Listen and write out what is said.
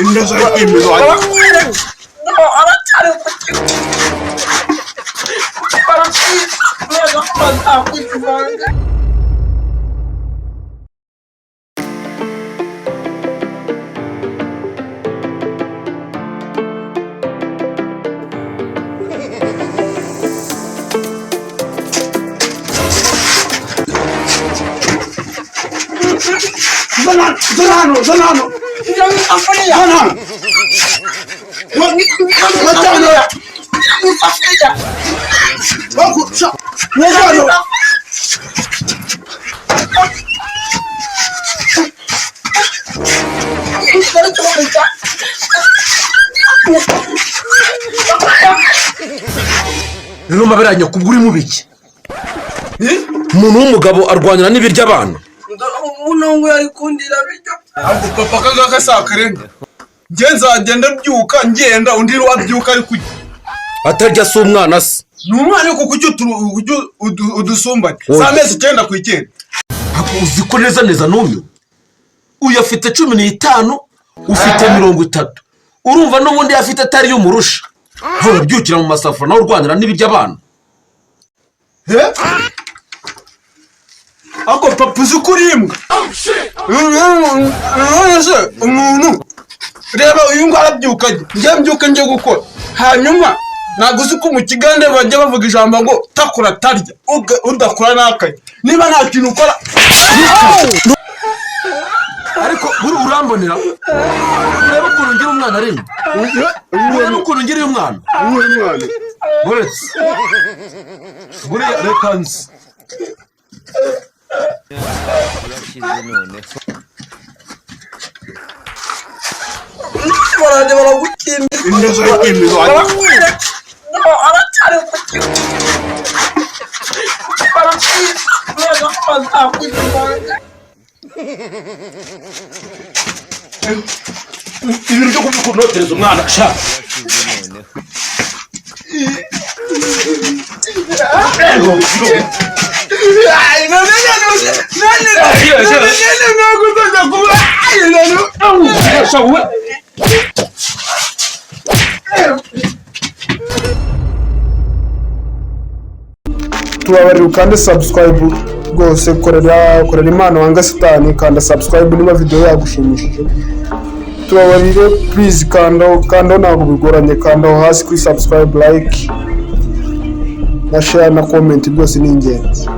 indoza y'imbizo Zanano. Rero maberanyo kuburi mubiki. Umuntu w'umugabo arwanira n'ibirya abana. Unongo yarikundira bijyo. Abo papa kangaka sakarenge. Genza agenda byuka ngenda undi wabyuka ari kujya. Atarya so umwana se. Numwana ko kujya udusumbanye. Samezi 9 ku 9. Uzi ko neza numyo. Uyu afite 15 ufite 30. Urumva n'ubundi afite atari yo murusha. Hora byukira mu masafura nawe urwanira n'ibirya abana. Ako papa zukurimbwa. Umuntu reba uyu ngo arabyukaje. Njye mbyuka nje gukora. Hanyuma naguzi ko mu kigande bajya bavuga ijambo ngo takura tarya. Udakora nakaye. Niba nta kintu ukora. Ariko buri urambonera. Ureba ukuntu ngira umwana ari. Ureba ukuntu ngira umwana. Umwana. Buretse. Buri rekansi. Barande baragukimbi. Indoza y'imbizo Ibintu byo kunotereza umwana sha. Tubabarira ukande subscribe rwose korera impano wanga Satani kanda subscribe niba video yagushimishije. Tubabarire please kanda ntabwo bigoranye kanda hasi kuri subscribe like na share na comment byose ni ingenzi.